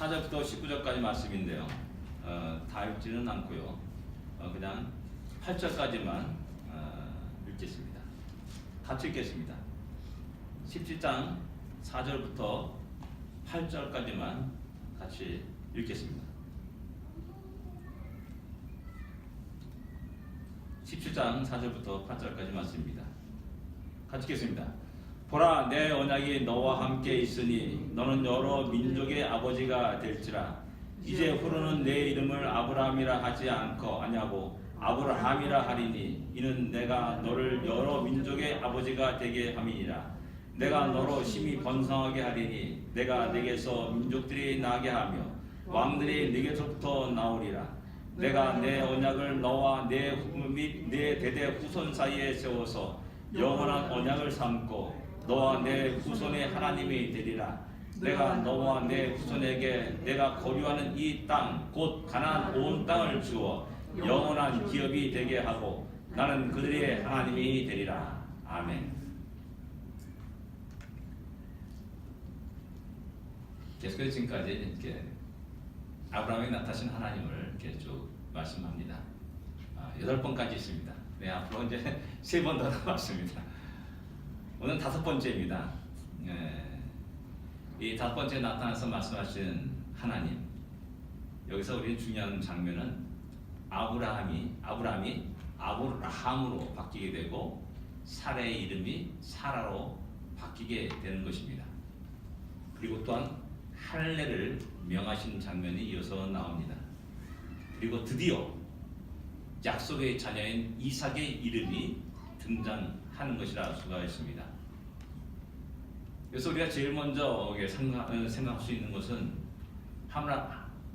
4절부터 19절까지 말씀인데요. 다 읽지는 않고요. 그냥 8절까지만 읽겠습니다. 같이 읽겠습니다. 17장 4절부터 8절까지만 같이 읽겠습니다. 17장 4절부터 8절까지 말씀입니다. 같이 읽겠습니다. 보라, 내 언약이 너와 함께 있으니 너는 여러 민족의 아버지가 될지라. 이제 후로는 내 이름을 아브라함이라 하지 아니하고 아브라함이라 하리니 이는 내가 너를 여러 민족의 아버지가 되게 함이니라. 내가 너로 심히 번성하게 하리니 내가 네게서 민족들이 나게 하며 왕들이 네게서부터 나오리라. 내가 내 언약을 너와 내 대대 후손 사이에 세워서 영원한 언약을 삼고 너와 내 후손의 하나님이 되리라. 내가 너와 내 후손에게 내가 거류하는 이 땅 곧 가나안 온 땅을 주어 영원한 기업이 되게 하고 나는 그들의 하나님이 되리라. 아멘. 계속해서 지금까지 이렇게 아브라함이 나타나신 하나님을 이렇게 쭉 말씀합니다. 8번까지 있습니다. 네, 앞으로 이제 3번 더 남았습니다. 오늘 5번째입니다. 이 5번째 나타나서 말씀하신 하나님. 여기서 우리 중요한 장면은 아브라함이 아브라함으로 바뀌게 되고 사라의 이름이 사라로 바뀌게 되는 것입니다. 그리고 또한 할례를 명하신 장면이 이어서 나옵니다. 그리고 드디어 약속의 자녀인 이삭의 이름이 등장하는 것이라 알 수가 있습니다. 그래서 우리가 제일 먼저 생각할 수 있는 것은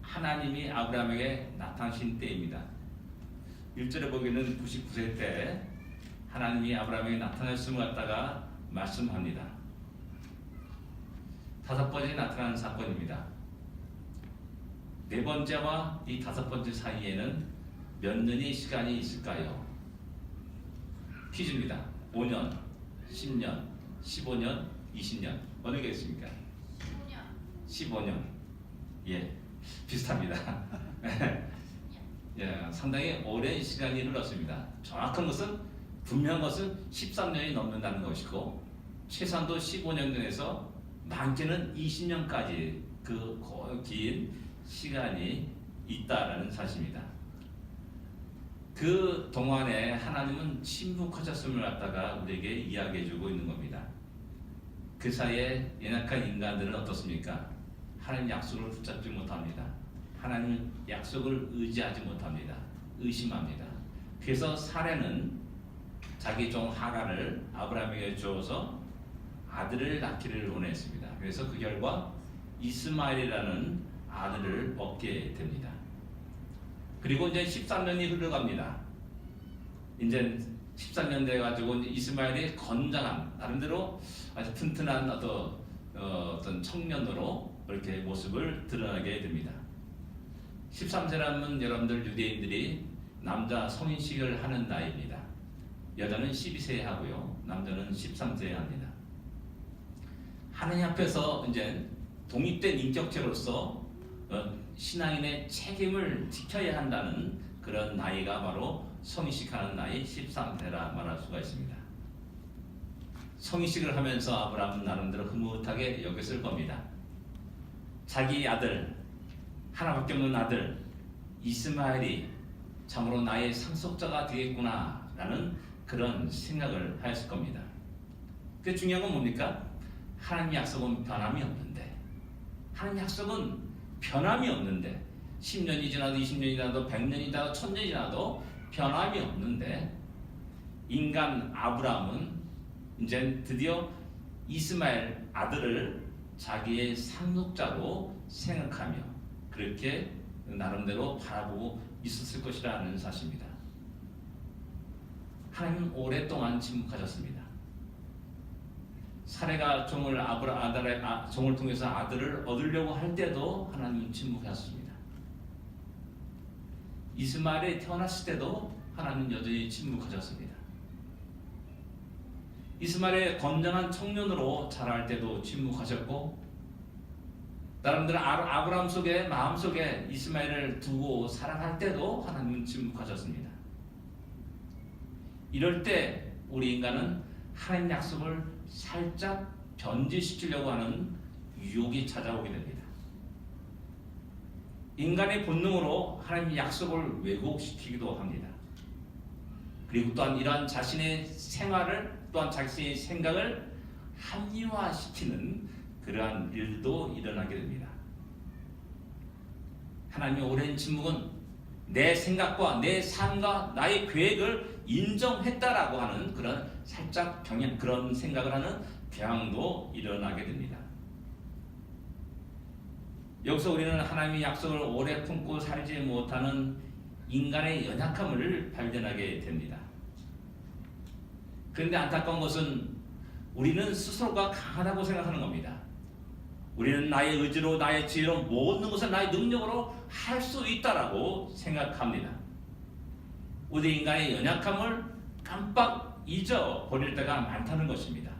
하나님이 아브라함에게 나타나신 때입니다. 1절에 보기에는 99세 때 하나님이 아브라함에게 나타났음을 갖다가 말씀합니다. 5번째 나타나는 사건입니다. 4번째와 이 5번째 사이에는 몇 년의 시간이 있을까요? 퀴즈입니다. 5년, 10년, 15년, 20년. 어느 게 있습니까? 15년. 예, 비슷합니다. 예, 상당히 오랜 시간이 흘렀습니다. 정확한 것은 분명한 것은 13년이 넘는다는 것이고 최소한도 15년에서 많게는 20년까지 그 긴 시간이 있다라는 사실입니다. 그 동안에 하나님은 침묵하셨음을 갖다가 우리에게 이야기해주고 있는 겁니다. 그 사이에 연약한 인간들은 어떻습니까? 하나님 약속을 붙잡지 못합니다. 하나님 약속을 의지하지 못합니다. 의심합니다. 그래서 사례는 자기 종 하갈을 아브라함에게 주어서 아들을 낳기를 원했습니다. 그래서 그 결과 이스마엘이라는 아들을 얻게 됩니다. 그리고 이제 13년이 흘러갑니다. 이제 13년 돼가지고 이스마엘이 건장한, 나름대로 아주 튼튼한 어떤 청년으로 이렇게 모습을 드러나게 됩니다. 13세라면 여러분들 유대인들이 남자 성인식을 하는 나이입니다. 여자는 12세에 하고요, 남자는 13세에 합니다. 하나님 앞에서 이제 독립된 인격체로서 신앙인의 책임을 지켜야 한다는 그런 나이가 바로 성인식하는 나이 13세라 말할 수가 있습니다. 성인식을 하면서 아브라함은 나름대로 흐뭇하게 여겼을 겁니다. 자기 아들, 하나밖에 없는 아들 이스마엘이 참으로 나의 상속자가 되겠구나 라는 그런 생각을 하였을 겁니다. 그 중요한 건 뭡니까? 하나님 약속은 변함이 없는데, 하나님 약속은 변함이 없는데 10년이 지나도 20년이 지나도 100년이 지나도 1000년이 지나도 변함이 없는데 인간 아브라함은 이제 드디어 이스마엘 아들을 자기의 상속자로 생각하며 그렇게 나름대로 바라보고 있었을 것이라는 사실입니다. 하나님은 오랫동안 침묵하셨습니다. 사례가 종을 통해서 아들을 얻으려고 할 때도 하나님은 침묵하셨습니다. 이스마엘이 태어났을 때도 하나님은 여전히 침묵하셨습니다. 이스마엘의 건장한 청년으로 자랄 때도 침묵하셨고, 사람들은 아브라함 속에 마음속에 이스마엘을 두고 살아갈 때도 하나님은 침묵하셨습니다. 이럴 때 우리 인간은 하나님 약속을 살짝 변질시키려고 하는 유혹이 찾아오게 됩니다. 인간의 본능으로 하나님 약속을 왜곡시키기도 합니다. 그리고 또한 이러한 자신의 생활을 또한 자신의 생각을 합리화시키는 그러한 일도 일어나게 됩니다. 하나님의 오랜 침묵은 내 생각과 내 삶과 나의 계획을 인정했다라고 하는 그런 살짝 그런 생각을 하는 경향도 일어나게 됩니다. 여기서 우리는 하나님의 약속을 오래 품고 살지 못하는 인간의 연약함을 발견하게 됩니다. 그런데 안타까운 것은 우리는 스스로가 강하다고 생각하는 겁니다. 우리는 나의 의지로 나의 지혜로 모든 것을 나의 능력으로 할 수 있다라고 생각합니다. 우리 인간의 연약함을 깜빡 잊어버릴 때가 많다는 것입니다.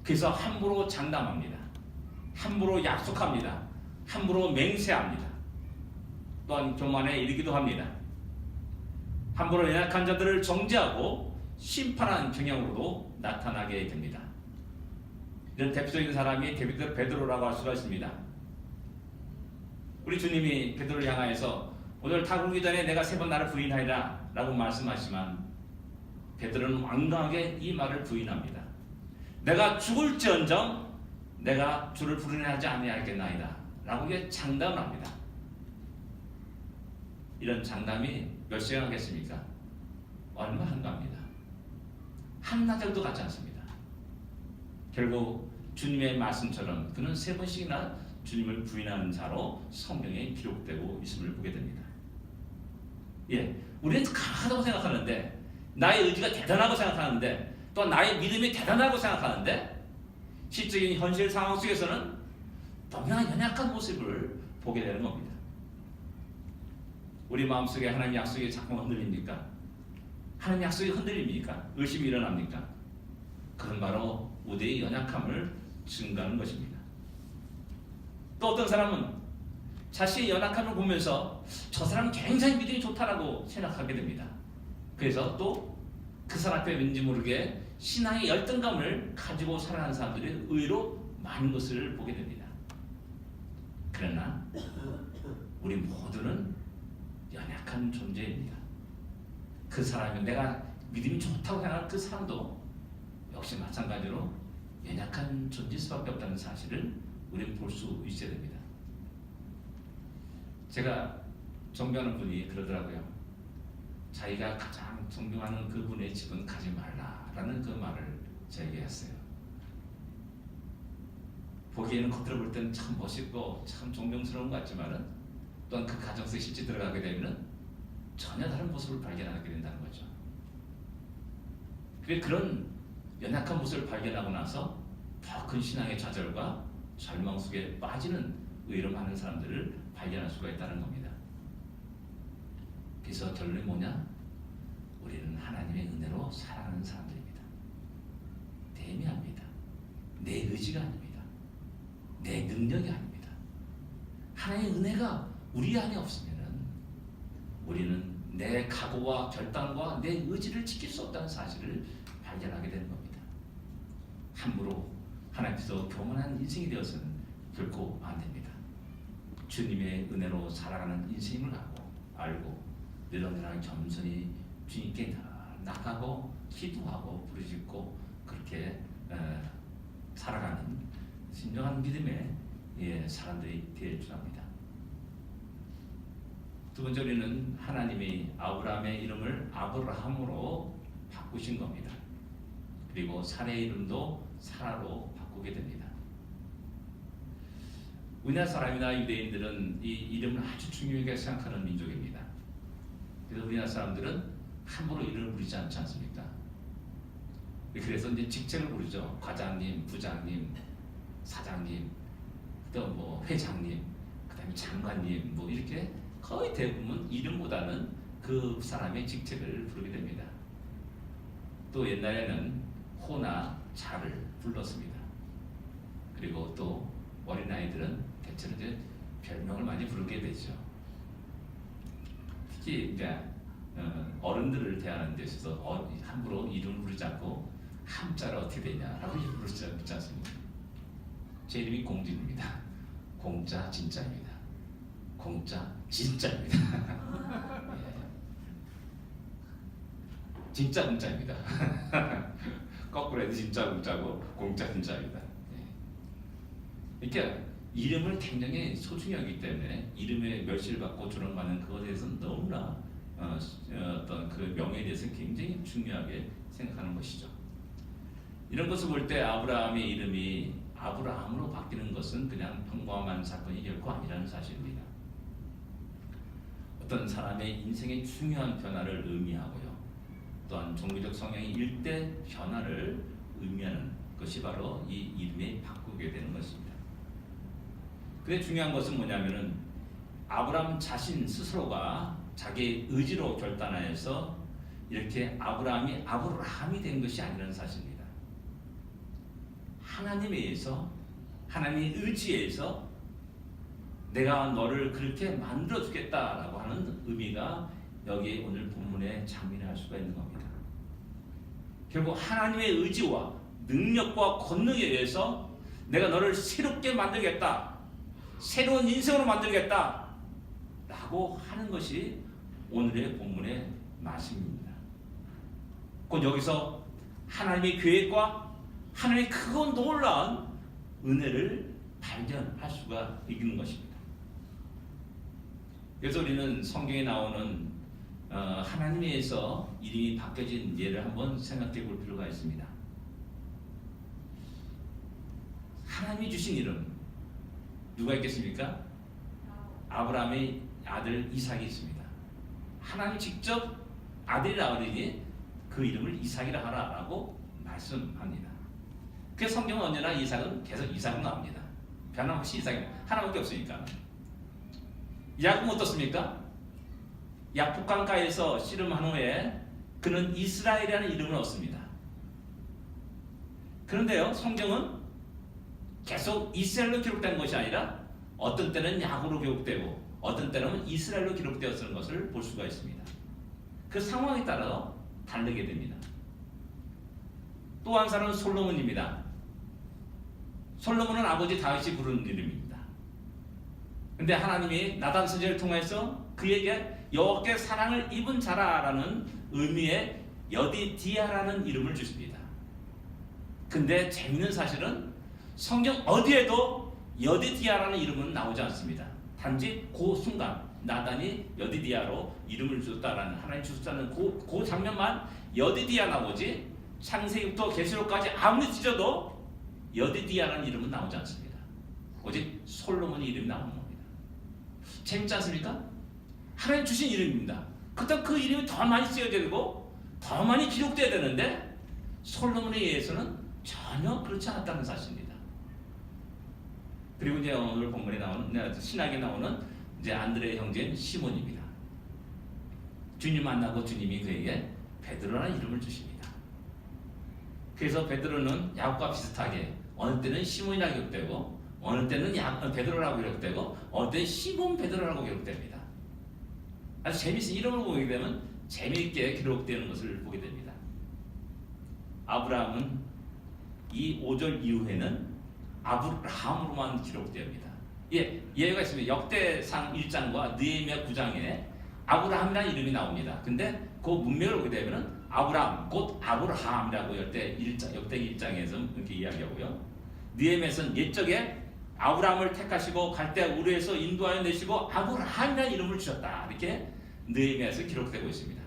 그래서 함부로 장담합니다. 함부로 약속합니다. 함부로 맹세합니다. 또한 교만에 이르기도 합니다. 함부로 연약한 자들을 정죄하고 심판하는 경향으로도 나타나게 됩니다. 이런 대표적인 사람이 베드로라고 할 수가 있습니다. 우리 주님이 베드로를 향하여서 오늘 다 굴기 전에 내가 3번 나를 부인하리라 라고 말씀하시지만 베드로는 완강하게 이 말을 부인합니다. 내가 죽을지언정 내가 주를 부인하지 아니하겠나이다 라고 장담을 합니다. 이런 장담이 몇 시간 하겠습니까? 얼마 한가합니다. 한나절도 가지 않습니다. 결국 주님의 말씀처럼 그는 3번씩이나 주님을 부인하는 자로 성경에 기록되고 있음을 보게 됩니다. 우리는 강하다고 생각하는데 나의 의지가 대단하고 생각하는데 또 나의 믿음이 대단하고 생각하는데 실적인 현실 상황 속에서는 너무나 연약한 모습을 보게 되는 겁니다. 우리 마음속에 하나님 약속이 자꾸 흔들립니까? 하나님 약속이 흔들립니까? 의심이 일어납니까? 그건 바로 우리의 연약함을 증가하는 것입니다. 또 어떤 사람은 자신의 연약함을 보면서 저 사람은 굉장히 믿음이 좋다라고 생각하게 됩니다. 그래서 또 그 사람 앞에 왠지 모르게 신앙의 열등감을 가지고 살아가는 사람들이 의외로 많은 것을 보게 됩니다. 그러나 우리 모두는 연약한 존재입니다. 그 사람이 내가 믿음이 좋다고 생각하는 그 사람도 역시 마찬가지로 연약한 존재일 수밖에 없다는 사실을 우리는 볼 수 있어야 됩니다. 제가 존경하는 분이 그러더라고요. 자기가 가장 존경하는 그분의 집은 가지 말라라는 그 말을 저에게 했어요. 보기에는 겉으로 볼 때는 참 멋있고 참 존경스러운 것 같지만은 또한 그 가정 속에 실제 들어가게 되면은 전혀 다른 모습을 발견하게 된다는 거죠. 그런 연약한 모습을 발견하고 나서 더 큰 신앙의 좌절과 절망 속에 빠지는 의외로 많은 사람들을 발견할 수가 있다는 겁니다. 그래서 결론이 뭐냐? 우리는 하나님의 은혜로 살아가는 사람들입니다. 대미합니다. 내 의지가 아닙니다. 내 능력이 아닙니다. 하나님의 은혜가 우리 안에 없으면 우리는 내 각오와 결단과 내 의지를 지킬 수 없다는 사실을 발견하게 되는 겁니다. 함부로 하나님께서 교만한 인생이 되어서는 결코 안 됩니다. 주님의 은혜로 살아가는 인생을 알고 늘어나는 겸손히 주님께 나가고 기도하고 부르짖고 그렇게 살아가는 진정한 믿음의 사람들이 되어 주랍니다. 두 번째 우리는 하나님이 아브라함의 이름을 아브라함으로 바꾸신 겁니다. 그리고 사라의 이름도 사라로 바꾸게 됩니다. 우리나라 사람이나 유대인들은 이 이름을 아주 중요하게 생각하는 민족입니다. 그래서 우리나라 사람들은 함부로 이름을 부르지 않지 않습니까? 그래서 이제 직책을 부르죠. 과장님, 부장님, 사장님, 또 뭐 회장님, 그다음에 장관님, 뭐 이렇게 거의 대부분 이름보다는 그 사람의 직책을 부르게 됩니다. 또 옛날에는 호나 자를 불렀습니다. 그리고 또 어린아이들은 대체로 이제 별명을 많이 부르게 되죠. 특히 이제 어른들을 대하는 데 있어서 함부로 이름을 부르지 않고 함자를 어떻게 되냐라고 이름을 부르지 않습니다. 제 이름이 공진입니다. 공자 진짜입니다. 공자 진짜입니다. 예. 진짜 공짜입니다. 거꾸로 해도 진짜 공짜고 공짜 진짜입니다. 예. 그러니까 이름을 굉장히 소중히 여기기 때문에 이름에 멸시를 받고 조롱받는 그것에 대해서는 너무나 어떤 그 명예에 대해서 굉장히 중요하게 생각하는 것이죠. 이런 것을 볼 때 아브라함의 이름이 아브라함으로 바뀌는 것은 그냥 평범한 사건이 결코 아니라는 사실입니다. 어떤 사람의 인생의 중요한 변화를 의미하고요. 또한 종교적 성향의 일대 변화를 의미하는 것이 바로 이 이름이 바꾸게 되는 것입니다. 근데 중요한 것은 뭐냐면은 아브라함 자신 스스로가 자기의 의지로 결단하여서 이렇게 아브라함이 아브라함이 된 것이 아니라는 사실입니다. 하나님에 의해서 하나님의 의지에 의해서 내가 너를 그렇게 만들어 주겠다라고 하는 의미가 여기 오늘 본문에 장민할 수가 있는 겁니다. 결국 하나님의 의지와 능력과 권능에 의해서 내가 너를 새롭게 만들겠다, 새로운 인생으로 만들겠다 라고 하는 것이 오늘의 본문의 말씀입니다. 곧 여기서 하나님의 계획과 하나님의 크고 놀라운 은혜를 발견할 수가 있는 것입니다. 그래서 우리는 성경에 나오는 하나님에 의해서 이름이 바뀌어진 예를 한번 생각해 볼 필요가 있습니다. 하나님이 주신 이름 누가 있겠습니까? 아브라함의 아들 이삭이 있습니다. 하나님 직접 아들이라 그러니 그 이름을 이삭이라 하라라고 말씀합니다. 그 성경은 언제나 이삭은 계속 이삭으로 나옵니다. 변함없이 이삭이 하나밖에 없으니까. 야곱은 어떻습니까? 약복강가에서 씨름한 후에 그는 이스라엘이라는 이름을 얻습니다. 그런데요, 성경은 계속 이스라엘로 기록된 것이 아니라 어떤 때는 야곱으로 기록되고 어떤 때는 이스라엘로 기록되었는 것을 볼 수가 있습니다. 그 상황에 따라 다르게 됩니다. 또 한 사람은 솔로몬입니다. 솔로몬은 아버지 다윗이 부른 이름입니다. 근데 하나님이 나단 선지자를 통해서 그에게 여호와께 사랑을 입은 자라라는 의미의 여디디아라는 이름을 주십니다. 근데 재미있는 사실은 성경 어디에도 여디디아라는 이름은 나오지 않습니다. 단지 그 순간 나단이 여디디아로 이름을 주었다라는 하나님 주셨다는 그 장면만 여디디아 나오지 창세기부터 계시록까지 아무리 찢어도 여디디아라는 이름은 나오지 않습니다. 오직 솔로몬의 이름이 나오는 겁니다. 재밌지 않습니까? 하나님 주신 이름입니다. 그렇다면 그 이름이 더 많이 쓰여야 되고 더 많이 기록돼야 되는데 솔로몬에 의해서는 전혀 그렇지 않았다는 사실입니다. 그리고 이제 오늘 본문에 나오는 신학에 나오는 이제 안드레의 형제인 시몬입니다. 주님 만나고 주님이 그에게 베드로라는 이름을 주십니다. 그래서 베드로는 야곱과 비슷하게 어느 때는 시몬이라고 기록되고 어느 때는 베드로라고 기록되고 어느 때는 시몬 베드로라고 기록됩니다. 아주 재미있는 이름을 보게 되면 재미있게 기록되는 것을 보게 됩니다. 아브라함은 이 5절 이후에는 아브라함으로만 기록됩니다. 예외가 있습니다. 역대상 1장과 느헤미야 9장에 아브라함이라는 이름이 나옵니다. 근데 그 문맥을 보게 되면 아브라함 곧 아브라함이라고 역대기 1장에서 이렇게 이야기하고요. 느헤미야에서는 옛적에 아브라함을 택하시고 갈대아 우르에서 인도하여 내시고 아브라함이라는 이름을 주셨다. 이렇게 느헤미야에서 기록되고 있습니다.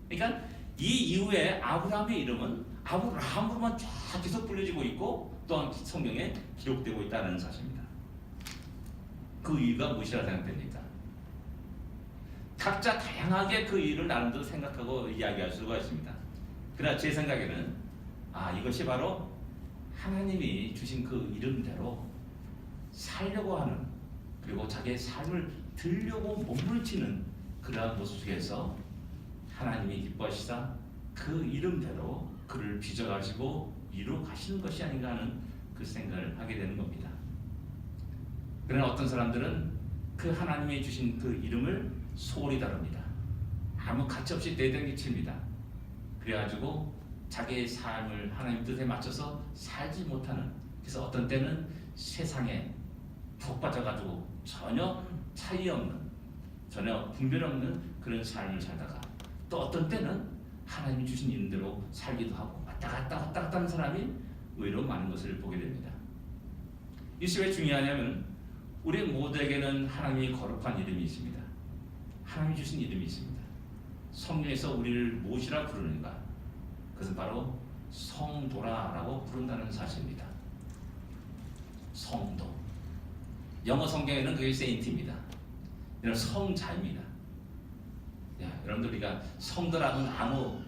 그러니까 이 이후에 아브라함의 이름은 아브라함으로만 쫙 계속 불려지고 있고 또한 성경에 기록되고 있다는 사실입니다. 그 이유가 무엇이라 생각됩니까? 각자 다양하게 그 이유를 나름대로 생각하고 이야기할 수가 있습니다. 그러나 제 생각에는 이것이 바로 하나님이 주신 그 이름대로 살려고 하는 그리고 자기의 삶을 들려고 몸부림치는 그러한 모습 속에서 하나님이 기뻐하시사 그 이름대로 그를 빚어가지고 이루어 가시는 것이 아닌가 하는 그 생각을 하게 되는 겁니다. 그러나 어떤 사람들은 그 하나님이 주신 그 이름을 소홀히 다룹니다. 아무 가치 없이 내팽개칩니다. 그래가지고 자기의 삶을 하나님 뜻에 맞춰서 살지 못하는, 그래서 어떤 때는 세상에 푹 빠져가지고 전혀 차이 없는, 전혀 분별 없는 그런 삶을 살다가, 또 어떤 때는 하나님이 주신 이름대로 살기도 하고 왔다 갔다 하는 사람이 의외로 많은 것을 보게 됩니다. 이것이 왜 중요하냐면 우리 모두에게는 하나님이 거룩한 이름이 있습니다. 하나님이 주신 이름이 있습니다. 성경에서 우리를 무엇이라 부르는가? 그것은 바로 성도라라고 부른다는 사실입니다. 성도. 영어 성경에는 그게 세인트입니다. 이런 성자입니다. 여러분들 우리가 성도라면 아무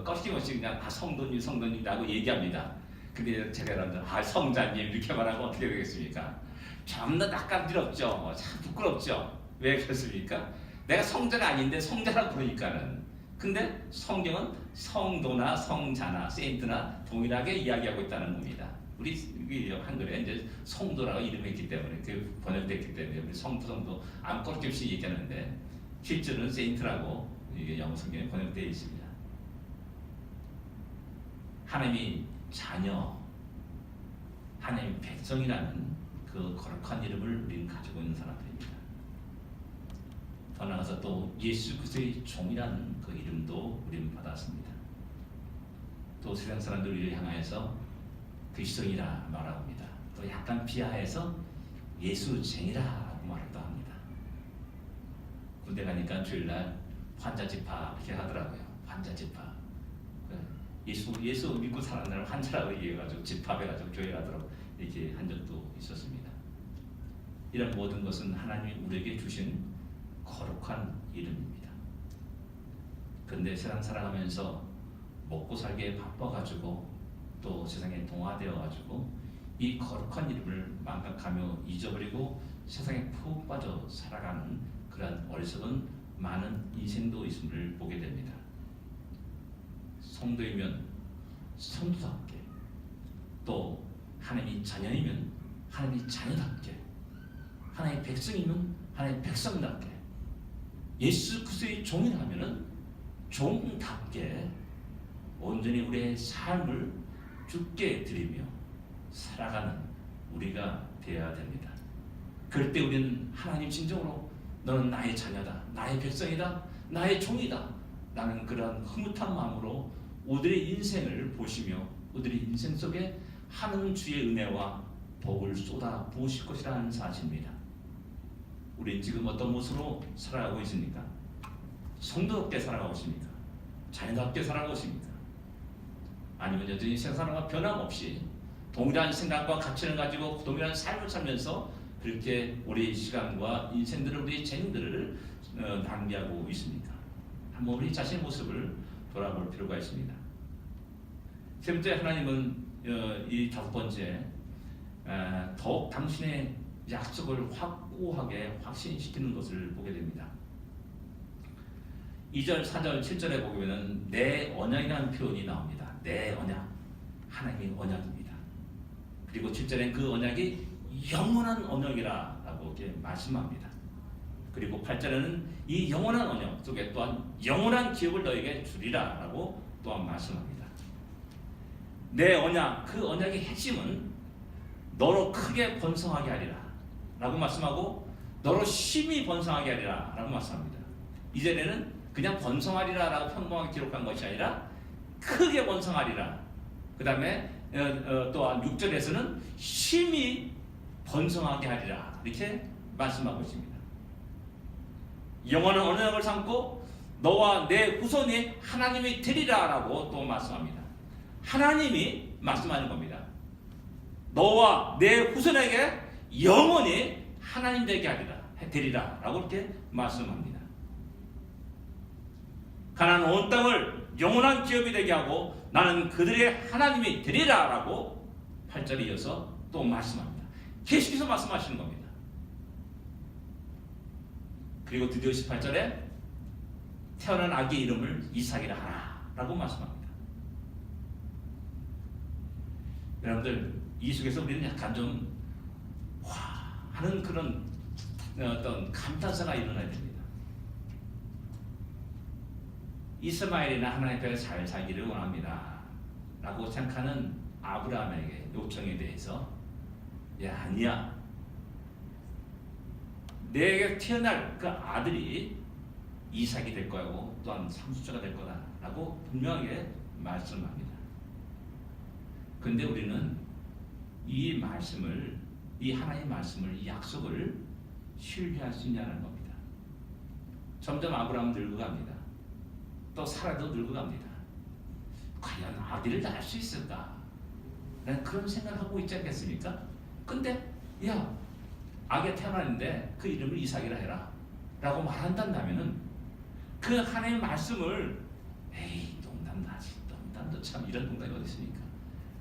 꺾임없이 그냥 성도님이라고 얘기합니다. 근데 제가 여러분들 성자님 이렇게 말하면 어떻게 되겠습니까? 전부 다 낯간지럽죠. 참 부끄럽죠. 왜 그렇습니까? 내가 성자가 아닌데 성자라고 부르니까는. 근데 성경은 성도나 성자나 세인트나 동일하게 이야기하고 있다는 겁니다. 우리 한글에 이제 성도라고 이름이 있기 때문에 그 번역됐기 때문에 우리 성도 아무 꺾임 없이 얘기하는데 실제로는 세인트라고 이게 영어 성경에 번역되어 있습니다. 하나님이 자녀, 하나님의 백성이라는 그 거룩한 이름을 우리는 가지고 있는 사람들입니다. 더 나아가서 또 예수 그리스도의 종이라는 그 이름도 우리는 받았습니다. 또 세상 사람들을 향하여서 그리스도인이라 말합니다. 또 약간 비하해서 예수쟁이라고 말도 합니다. 군대 가니까 주일날 환자 집합 이렇게 하더라고요. 환자 집합. 예수 믿고 사는 사람 환자라고 얘기해가지고 집합해가지고 교회 가도록 이렇게 한 적도 있었습니다. 이런 모든 것은 하나님이 우리에게 주신 거룩한 이름입니다. 그런데 세상 살아가면서 먹고 살기에 바빠가지고 또 세상에 동화되어가지고 이 거룩한 이름을 망각하며 잊어버리고 세상에 푹 빠져 살아가는 그런 어리석은 많은 인생도 있음을 보게 됩니다. 성도이면 성도답게, 또 하나님이 자녀이면 하나님이 자녀답게, 하나님의 백성이면 하나님의 백성답게, 예수 그리스도의 종이라면은 종답게 온전히 우리의 삶을 주께 드리며 살아가는 우리가 되어야 됩니다. 그럴 때 우리는 하나님 진정으로 너는 나의 자녀다, 나의 백성이다, 나의 종이다 라는 그런 흐뭇한 마음으로 우리의 인생을 보시며 우리의 인생 속에 하는 주의 은혜와 복을 쏟아 부으실 것이라는 사실입니다. 우리는 지금 어떤 모습으로 살아가고 있습니까? 성도답게 살아가고 있습니까? 자녀답게 살아가고 있습니까? 아니면 여전히 세상과 변함없이 동일한 생각과 가치를 가지고 동일한 삶을 살면서 그렇게 우리의 시간과 인생들을, 우리의 재능들을 낭비하고 있습니까? 한번 우리 자신의 모습을 돌아볼 필요가 있습니다. 세 번째, 하나님은 이 다섯 번째, 더욱 당신의 약속을 확고하게 확신시키는 것을 보게 됩니다. 2절, 4절, 7절에 보면은 내 언약이라는 표현이 나옵니다. 내 언약, 하나님의 언약입니다. 그리고 7절엔 그 언약이 영원한 언약이라고 이렇게 말씀합니다. 그리고 8절에는 이 영원한 언약 속에 또한 영원한 기업을 너에게 주리라라고 또한 말씀합니다. 내 언약, 그 언약의 핵심은 너로 크게 번성하게 하리라 라고 말씀하고 너로 심히 번성하게 하리라 라고 말씀합니다. 이전에는 그냥 번성하리라 라고 평범하게 기록한 것이 아니라 크게 번성하리라. 그 다음에 또한 6절에서는 심히 번성하게 하리라 이렇게 말씀하고 있습니다. 영원한 언약을 삼고 너와 내 후손이 하나님이 되리라 라고 또 말씀합니다. 하나님이 말씀하는 겁니다. 너와 내 후손에게 영원히 하나님 되게 되리라 라고 이렇게 말씀합니다. 가나안 온 땅을 영원한 기업이 되게 하고 나는 그들의 하나님이 되리라 라고 8절에 이어서 또 말씀합니다. 계속해서 말씀하시는 겁니다. 그리고 드디어 18절에 태어난 아기의 이름을 이삭이라 하라 라고 말씀합니다. 여러분들 이 속에서 우리는 약간 좀 하는 그런 어떤 감탄사가 일어나야 됩니다. 이스마엘이나 하나님 앞에 잘 살기를 원합니다 라고 생각하는 아브라함에게 요청에 대해서 야 아니야, 내게 태어날 그 아들이 이삭이 될 거고 또한 삼수자가 될 거다 라고 분명하게 말씀합니다. 그런데 우리는 이 말씀을, 이 하나님의 말씀을, 이 약속을 신뢰할 수 있냐는 겁니다. 점점 아브라함은 늙어갑니다. 또 사라도 늙어갑니다. 과연 아들을 낳을 수 있을까? 난 그런 생각을 하고 있지 않겠습니까? 근데 야, 아기가 태어났는데 그 이름을 이삭이라 해라 라고 말한다면은 그 하나님의 말씀을 에이 농담도 하지, 농담도 참 이런 농담이 어디 있습니까?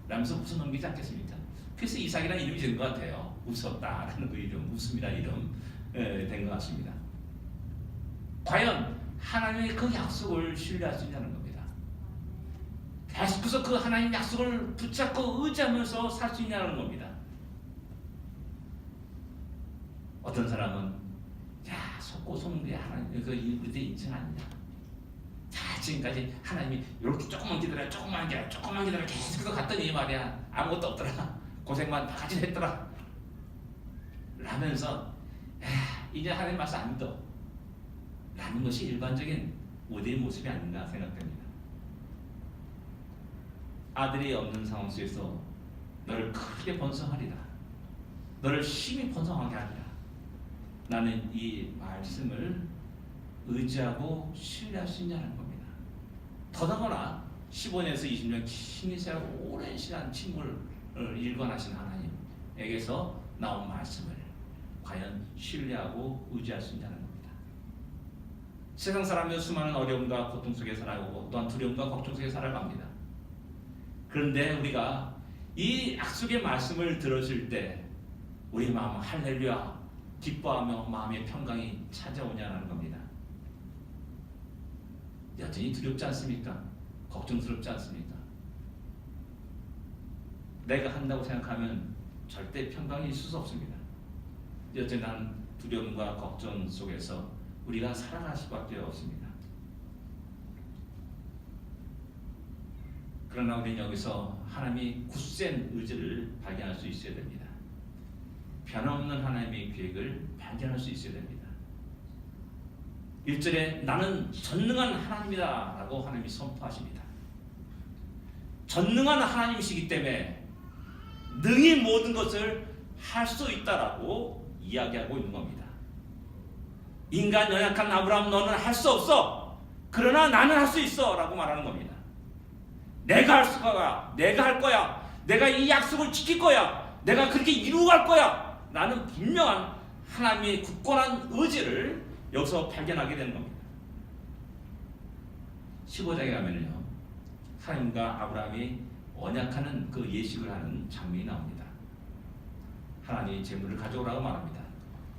라면서 웃어 넘기지 않겠습니까? 그래서 이삭이라는 이름이 된 것 같아요. 웃었다라는 그 이름, 웃음이라는 이름 된 것 같습니다. 과연 하나님의 그 약속을 신뢰할 수 있냐는 겁니다. 계속해서 그 하나님 약속을 붙잡고 의지하면서 살 수 있냐는 겁니다. 어떤 사람은 야 속고 속는 게 하나님 그 우리들 인생 아니냐? 자 지금까지 하나님이 이렇게 조금만 기다려, 조금만 기다려, 조금만 기다려 계속해서 갔더니 말이야 아무것도 없더라, 고생만 바가지 했더라 라면서 이제 하나님 말씀 안 믿어 라는 것이 일반적인 우리의 모습이 아닌가 생각됩니다. 아들이 없는 상황 속에서 너를 크게 번성하리라, 너를 심히 번성하게 하리라, 나는 이 말씀을 의지하고 신뢰할 수 있냐는 겁니다. 더더구나 15년에서 20년 힘이 세고 오랜 시간 침묵을 일관하신 하나님에게서 나온 말씀을 과연 신뢰하고 의지할 수 있냐는 겁니다. 세상 사람은 수많은 어려움과 고통 속에 살아가고 또한 두려움과 걱정 속에 살아갑니다. 그런데 우리가 이 약속의 말씀을 들었을 때 우리 마음은 할렐루야 기뻐하며 마음의 평강이 찾아오냐는 겁니다. 여전히 두렵지 않습니까? 걱정스럽지 않습니까? 내가 한다고 생각하면 절대 평강이 있을 수 없습니다. 여전한 두려움과 걱정 속에서 우리가 살아갈 수밖에 없습니다. 그러나 우리는 여기서 하나님이 굳센 의지를 발견할 수 있어야 됩니다. 변함없는 하나님의 계획을 발견할 수 있어야 됩니다. 1절에 나는 전능한 하나님이다 라고 하나님이 선포하십니다. 전능한 하나님이시기 때문에 능히 모든 것을 할 수 있다라고 이야기하고 있는 겁니다. 인간 연약한 아브라함 너는 할 수 없어. 그러나 나는 할 수 있어 라고 말하는 겁니다. 내가 할 거야. 내가 할 거야. 내가 이 약속을 지킬 거야. 내가 그렇게 이루어 갈 거야. 라는 분명한 하나님의 굳건한 의지를 여기서 발견하게 되는 겁니다. 15장에 가면요 하나님과 아브라함이 언약하는 그 예식을 하는 장면이 나옵니다. 하나님이 재물을 가져오라고 말합니다.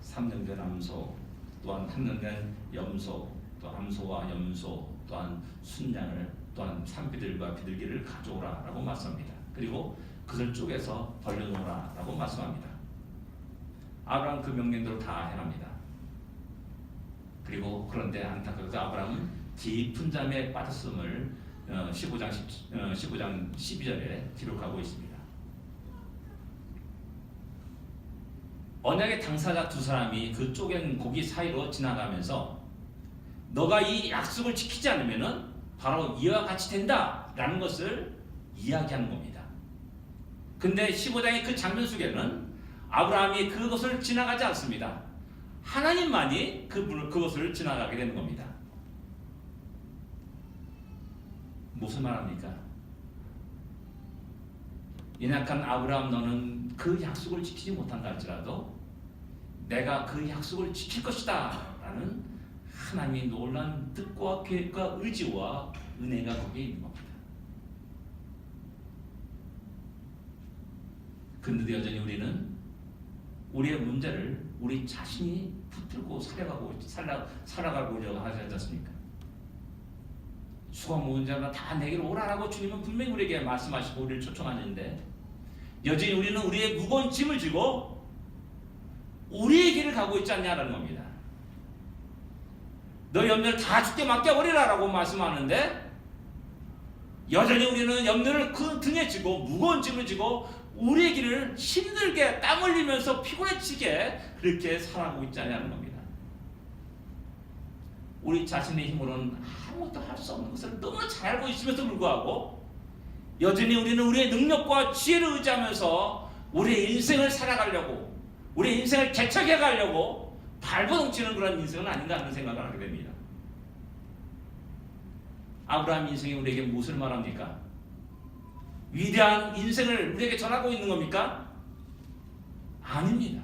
3년 된 암소, 또한 3년 된 염소, 또 암소와 염소, 또한 순양을, 또한 산비들과 비둘기를 가져오라라고 말씀합니다. 그리고 그들 쪽에서 벌려놓으라라고 말씀합니다. 아브라함 그 명령대로 다 행합니다. 그리고 그런데 안타깝게도 아브라함은 깊은 잠에 빠졌음을 15장 12절에 기록하고 있습니다. 언약의 당사자 두 사람이 그 쪼갠 고기 사이로 지나가면서 너가 이 약속을 지키지 않으면 바로 이와 같이 된다라는 것을 이야기하는 겁니다. 근데 15장의 그 장면 속에는 아브라함이 그것을 지나가지 않습니다. 하나님만이 그것을 지나가게 되는 겁니다. 무슨 말합니까? 연약한 아브라함 너는 그 약속을 지키지 못한다 할지라도 내가 그 약속을 지킬 것이다 라는 하나님의 놀라운 뜻과 계획과 의지와 은혜가 거기에 있는 겁니다. 그런데 여전히 우리는 우리의 문제를 우리 자신이 붙들고 살아가려고 하지 않습니까? 수고 모은 자가 다 내게로 오라라고 주님은 분명히 우리에게 말씀하시고 우리를 초청하는데 여전히 우리는 우리의 무거운 짐을 지고 우리의 길을 가고 있지 않냐라는 겁니다. 너 염려를 다 주께 맡겨버리라라고 말씀하는데 여전히 우리는 염려를 그 등에 지고 무거운 짐을 지고 우리의 길을 힘들게 땀 흘리면서 피곤해지게 그렇게 살아가고 있지 않냐는 겁니다. 우리 자신의 힘으로는 아무것도 할 수 없는 것을 너무나 잘 알고 있음에도 불구하고 여전히 우리는 우리의 능력과 지혜를 의지하면서 우리의 인생을 살아가려고 우리의 인생을 개척해 가려고 발버둥치는 그런 인생은 아닌가 하는 생각을 하게 됩니다. 아브라함 인생이 우리에게 무엇을 말합니까? 위대한 인생을 우리에게 전하고 있는 겁니까? 아닙니다.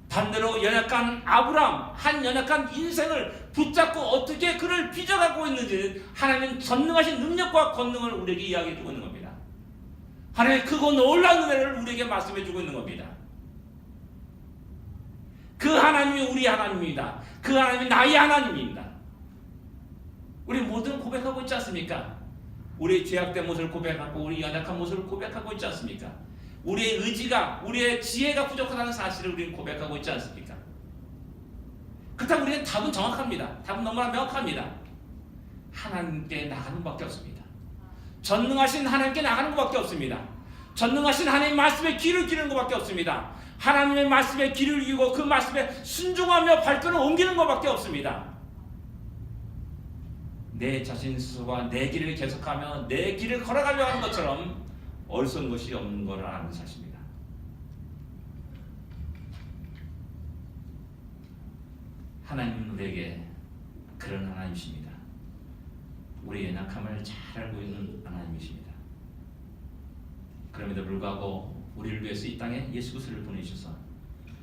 반대로 연약한 아브라함, 한 연약한 인생을 붙잡고 어떻게 그를 빚어가고 있는지 하나님은 전능하신 능력과 권능을 우리에게 이야기해 주고 있는 겁니다. 하나님의 크고 놀라운 은혜를 우리에게 말씀해 주고 있는 겁니다. 그 하나님이 우리 하나님입니다. 그 하나님이 나의 하나님입니다. 우리 모두는 고백하고 있지 않습니까? 우리의 죄악된 모습을 고백하고 우리 연약한 모습을 고백하고 있지 않습니까? 우리의 의지가 우리의 지혜가 부족하다는 사실을 우리는 고백하고 있지 않습니까? 그렇다면 우리는 답은 정확합니다. 답은 너무나 명확합니다. 하나님께 나가는 것밖에 없습니다. 전능하신 하나님께 나가는 것밖에 없습니다. 전능하신 하나님 말씀에 귀를 기르는 것밖에 없습니다. 하나님의 말씀에 귀를 기고 그 말씀에 순종하며 발걸음을 옮기는 것밖에 없습니다. 내 자신 스스로가 내 길을 계속하며 내 길을 걸어가려고 하는 것처럼 어리석은 것이 없는 것을 아는 사실입니다. 하나님은 우리에게 그런 하나님이십니다. 우리의 연약함을 잘 알고 있는 하나님이십니다. 그럼에도 불구하고 우리를 위해서 이 땅에 예수 그리스도를 보내주셔서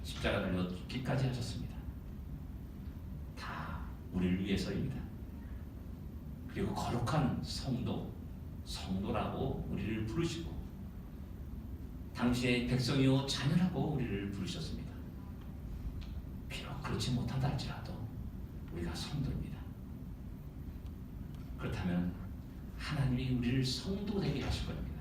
십자가 달려 죽기까지 하셨습니다. 다 우리를 위해서입니다. 그리고 거룩한 성도라고 우리를 부르시고 당시의 백성이요 자녀라고 우리를 부르셨습니다. 비록 그렇지 못한다 할지라도 우리가 성도입니다. 그렇다면 하나님이 우리를 성도 되게 하실 겁니다.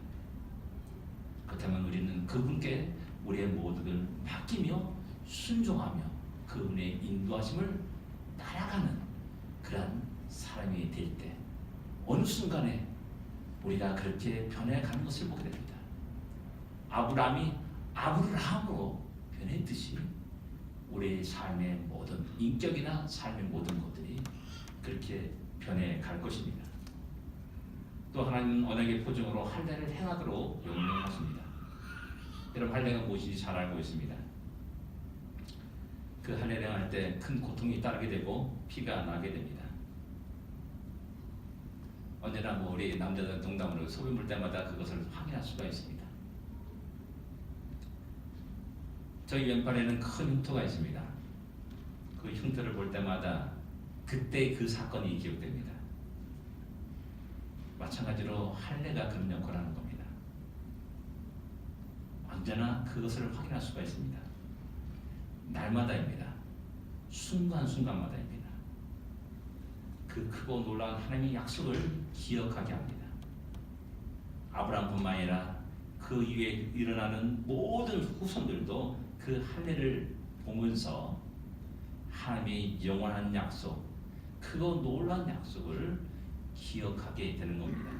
그렇다면 우리는 그분께 우리의 모든 맡기며 순종하며 그분의 인도하심을 따라가는 그러한 사람이 될 때 어느 순간에 우리가 그렇게 변해가는 것을 보게 됩니다. 아브라함이 아브라함으로 변했듯이 우리의 삶의 모든 인격이나 삶의 모든 것들이 그렇게 변해갈 것입니다. 또 하나님은 언약의 표징으로 할례를 행하도록 명령하십니다. 여러분 할례가 무엇인지 잘 알고 있습니다. 그 할례를 행할 때 큰 고통이 따르게 되고 피가 나게 됩니다. 언제나 우리 남자들 농담으로 소비 물 때마다 그것을 확인할 수가 있습니다. 저희 왼팔에는 큰 흉터가 있습니다. 그 흉터를 볼 때마다 그때 그 사건이 기억됩니다. 마찬가지로 할례가 그런 역할을 하는 겁니다. 언제나 그것을 확인할 수가 있습니다. 날마다입니다. 순간순간마다입니다. 그 크고 놀라운 하나님의 약속을 기억하게 합니다. 아브라함뿐만 아니라 그 이후에 일어나는 모든 후손들도 그 할례를 보면서 하나님의 영원한 약속, 크고 놀라운 약속을 기억하게 되는 겁니다.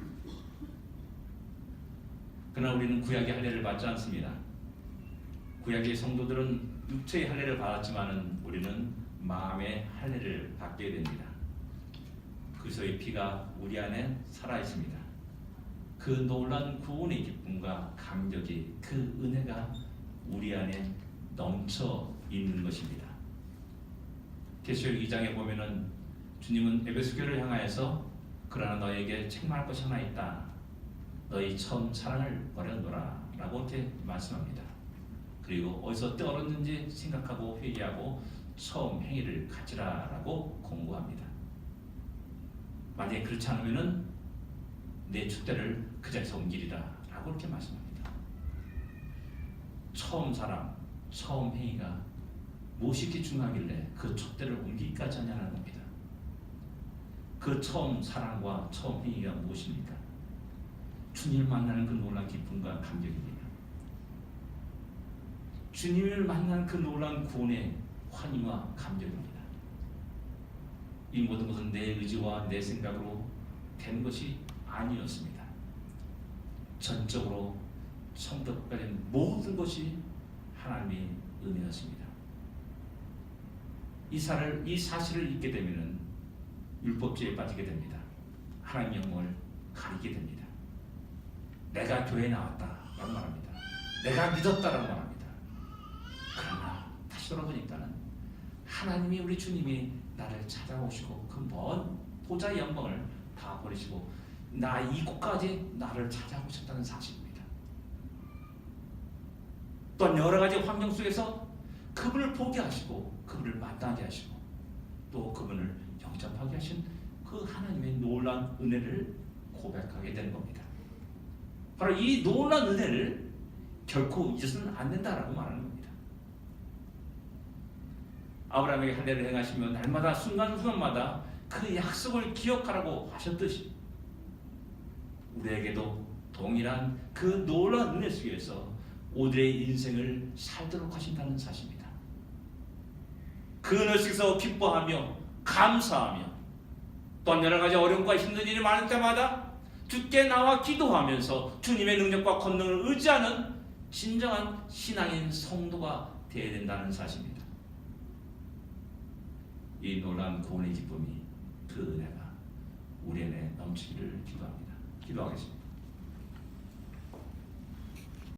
그러나 우리는 구약의 할례를 받지 않습니다. 구약의 성도들은 육체의 할례를 받았지만은 우리는 마음의 할례를 받게 됩니다. 그리스도의 피가 우리 안에 살아 있습니다. 그 놀라운 구원의 기쁨과 감격이 그 은혜가 우리 안에 넘쳐 있는 것입니다. 계시록 2장에 보면은 주님은 에베소 교회를 향하여서 그러나 너에게 책망할 것이 하나 있다. 너희 처음 사랑을 버렸노라 라고 이렇게 말씀합니다. 그리고 어디서 떨었는지 생각하고 회개하고 처음 행위를 가지라 라고 공고합니다. 만약에 그렇지 않으면 내 촛대를 그 자리에서 옮기리라 라고 이렇게 말씀합니다. 처음 사랑, 처음 행위가 무엇이 이렇게 중요하길래 그 촛대를 옮기기까지 하냐는 겁니다. 그 처음 사랑과 처음 행위가 무엇입니까? 주님을 만나는 그 놀라운 기쁨과 감격입니다. 주님을 만난 그 놀라운 구원의 환희와 감격입니다. 이 모든 것은 내 의지와 내 생각으로 된 것이 아니었습니다. 전적으로 성도까지 모든 것이 하나님의 은혜였습니다. 이 사실을 잊게 되면 율법주의에 빠지게 됩니다. 하나님의 영광을 가리게 됩니다. 내가 교회에 나왔다라고 말합니다. 내가 믿었다라고 말합니다. 그러나 다시 돌아보니까는 하나님이 우리 주님이 나를 찾아오시고 그 먼 보좌의 영광을 다 버리시고 나 이곳까지 나를 찾아오셨다는 사실입니다. 또한 여러 가지 환경 속에서 그분을 보게 하시고 그분을 만나게 하시고 또 그분을 영접하게 하신 그 하나님의 놀라운 은혜를 고백하게 되는 겁니다. 바로 이 놀라운 은혜를 결코 잊어서는 안 된다라고 말하는 겁니다. 아브라함에게 할례를 행하시며 날마다 순간순간마다 그 약속을 기억하라고 하셨듯이 우리에게도 동일한 그 놀라운 은혜 속에서 우리의 인생을 살도록 하신다는 사실입니다. 그 은혜 속에서 기뻐하며 감사하며 또한 여러 가지 어려움과 힘든 일이 많을 때마다 주께 나와 기도하면서 주님의 능력과 권능을 의지하는 진정한 신앙인 성도가 되어야 된다는 사실입니다. 이 놀라운 구원의 기쁨이 그 은혜가 우리 안에 넘치기를 기도합니다. 기도하겠습니다.